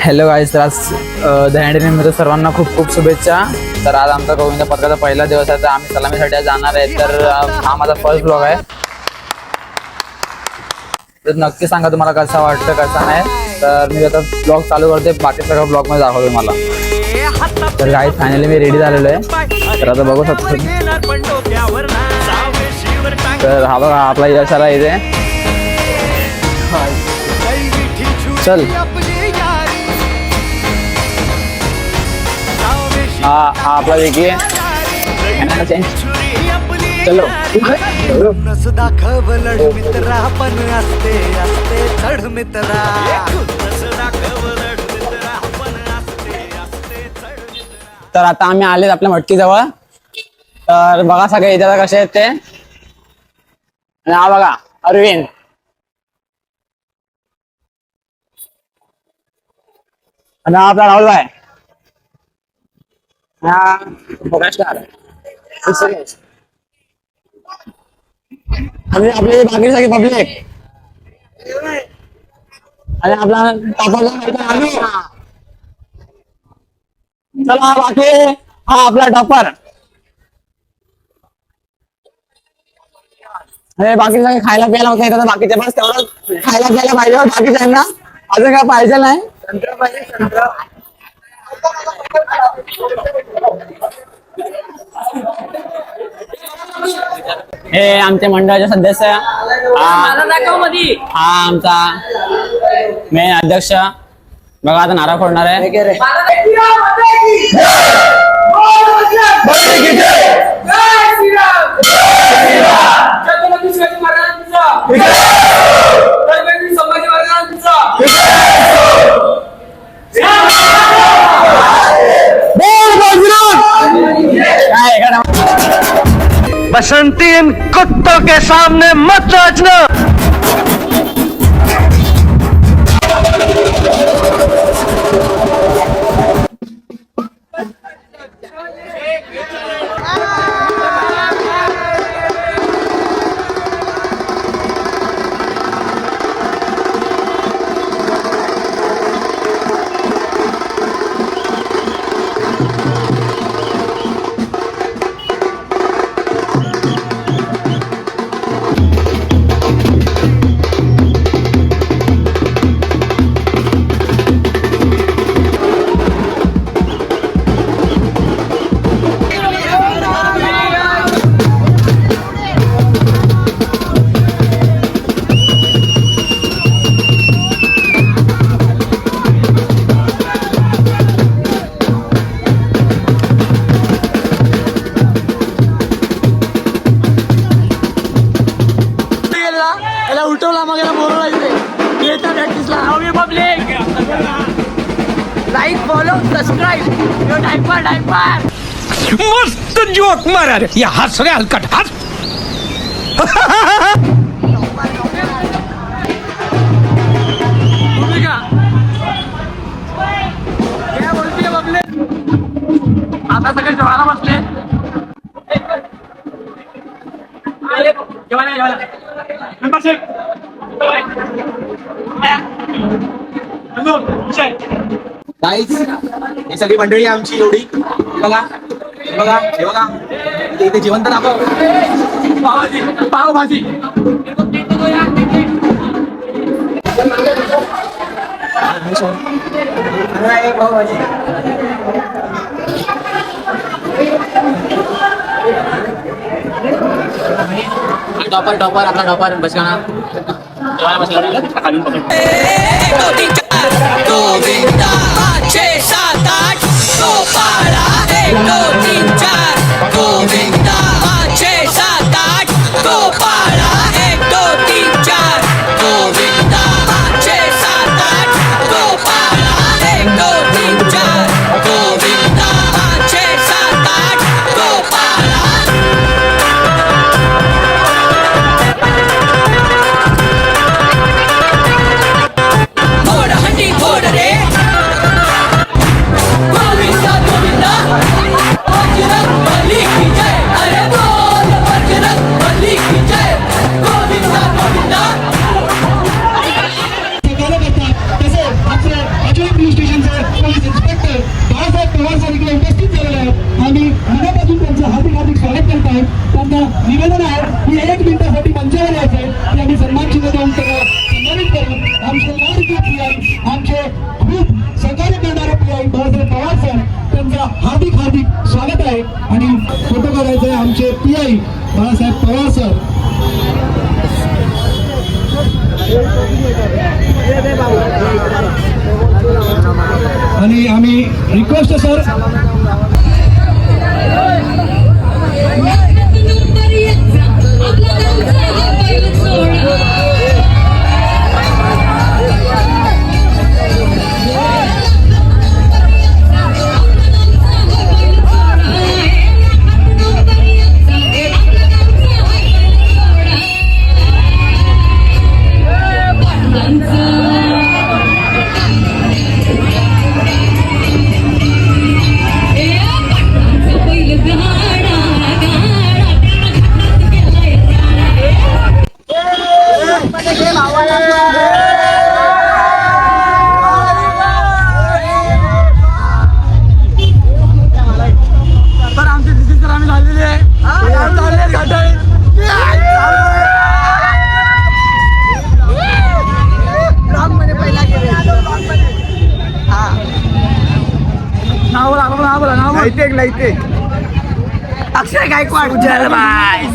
Hello guys, तर आज दहीहंडी सर्वांना खूप खूप शुभेच्छा. तर आज आमचा गोविंद पथकाचा पहिला दिवस आहे, तर आम्ही सलामीसाठी जाणार आहे. तर हा माझा फर्स्ट ब्लॉग आहे. तर नक्की सांगा तुम्हाला कसा वाटतं कसा नाही. तर मी आता ब्लॉग चालू करते, बाकी सगळं ब्लॉग मध्ये दाखवतो मला. तर गाईज फायनली मी रेडी झालेलो आहे. तर आता बघू शकतो. तर हा बघा आपला यश आला इथे. चल हा आपला देखिए चलो तर आता आम्ही आले आपल्या मटकी जवळ. तर बघा सगळे इथे कसे आहेत ते. आणि हा बघा अरविंद. आणि हा आपला राहुल भाई. आणि आपले बाकी सगळे पब्लिक. आणि आपला चला बाकी हा आपला टॉपर. अरे बाकी सगळे खायला प्यायला होतं येतात. बाकीचे बस तेवढं खायला प्यायला पाहिजे. बाकीच्यांना अजून काय पाहिजे नाही. हे आमच्या मंडळाचे सदस्य. हा आमचा मेन अध्यक्ष. बघा आता नारळ फोडणार आहे. बसंती इन कुत्तों के सामने मत नाचना. उलटवला मग याला बोलवला इथे येता प्रॅक्टिसला. Like follow subscribe. टाइमपार मस्त जोक मारा रे. या हात सगळे हलकट हात. आता सगळे जेवायला बसले. ही सगळी मंडळी आमची एवढी. बघा बघा हे बघा इथे जेवण तर आपण पावभाजी. टॉपर आपला टॉपर बसकाना गोविंदा 6 7 8 गोपाळा 1 2 3 4 गोविंदा 6 7 8 गोपाळा 1 2 3 4 गोविंदा 6 7 8 गोपाळा 1 2 3 4 गोविंदा 6 7 8 गोपाळा. आणि 1 मिनिटासाठी मंचावर यायचे ते आम्ही सन्मान चिन्ह देऊन त्यांना सन्मानित करू. आमचे लाडके पीआय, आमचे खूप सहकार्य करणारे पीआय बाळासाहेब पवार सर, त्यांचं हार्दिक हार्दिक स्वागत आहे. आणि फोटो काढायचे आमचे पीआय बाळासाहेब पवार सर. आणि आम्ही रिक्वेस्ट सर अक्षय गायकवाड, उज्जैन भाई.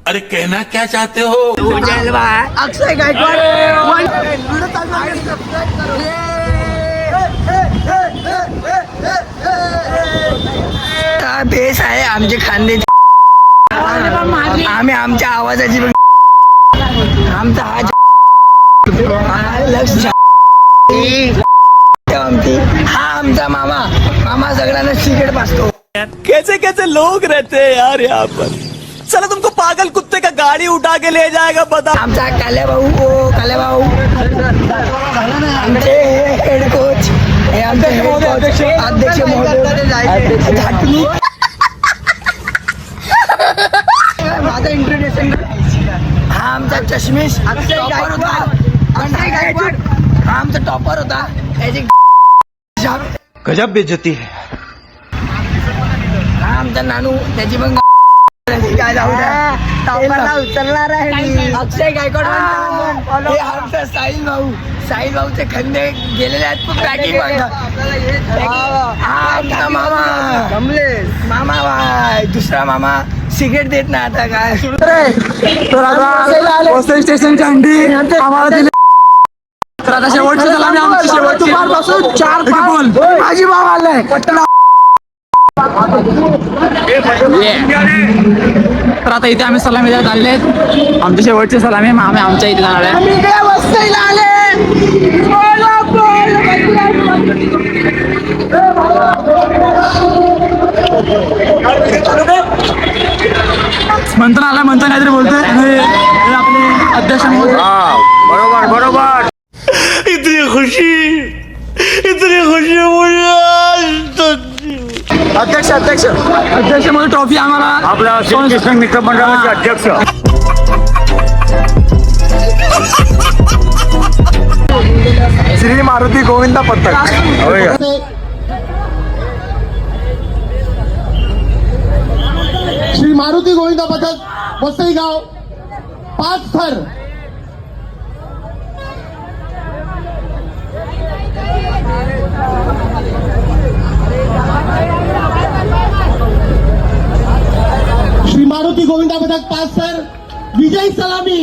अरे कहना क्या चाहते हो? उज्जैन भाई, अक्षय गायकवाड. बेस आहे आमचे खांदे. आम्ही आमच्या आवाजाची आमचा हा लक्ष हा आमचा मामा सगळ्यांना सिगरेट पाजतो. कैसे कैसे लोग रहते हैं यार यहाँ पर. चलो तुमको पागल कुत्ते का गाड़ी उठा के ले जाएगा बता. आमचा काले भाऊ आमचे हेड कोच हे आमचे अध्यक्ष महोदय. माझं इंट्रोडक्शन हा आमचा चष्मीश टॉपर होता. हा आमचा टॉपर होता. गजब बेइज्जती है. हा आमचा नानू त्याची पण काय जाऊ द्या. टॉपरला उचलणार आहे अक्षय गायकवाड. हे आमचा साहिल भाऊचे खंदे गेलेले आहेत. खूप पॅकिंग आमचा मामा बाय दुसरा मामा सिगरेट देत नाही आता काय. तर आता वसई स्टेशनची अंडी आम्हाला दिली. तर आता शेवटची सलामी आमची शेवटची पासून 4 माझी भाव आलाय. तर आता इथे आम्ही सलामी द्यायला आलेले आहेत. आमची शेवटची सलामी आम्ही आमच्या इथे जाणार आहे. मंथन आला. मंथन काहीतरी बोलतोय आणि आपले अध्यक्ष बरोबर. इतनी खुशी मुझे अध्यक्ष म्हणून ट्रॉफी आम्हाला आपला श्रीकृष्ण मित्र मंडळाचे अध्यक्ष श्री मारुती गोविंदा पथक. श्री मारुती गोविंदा पथक वसई गाव 5 थर. श्री मारुती गोविंदा पथक 5 थर विजय सलामी.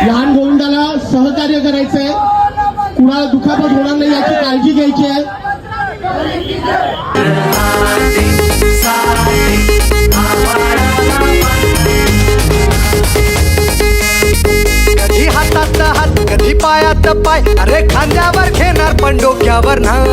लहान गोविंदाला सहकार्य करायचंय. कुणाला दुखापत होणार नाही याची काळजी घ्यायची आहे. कधी हातात हात कधी पायात पाय. अरे खांद्यावर घेणार पण डोक्यावर नाही.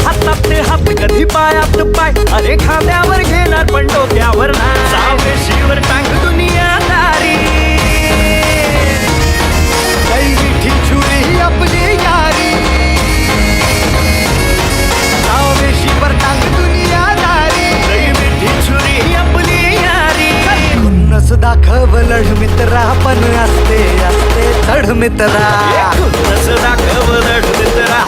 हातात हात कधी पायात पाय. अरे खांद्यावर घेणार पण डोक्यावर नाही. सावशीवर टांग दुनियादारी. मिठी छुरी ही आपली यारी. सावशीवर टांग दुनियादारी. मिठी छुरी ही आपली यारी. खुन्नस दाखवलं मित्रा पण असते धड मित्रा दाखव धड मित्रा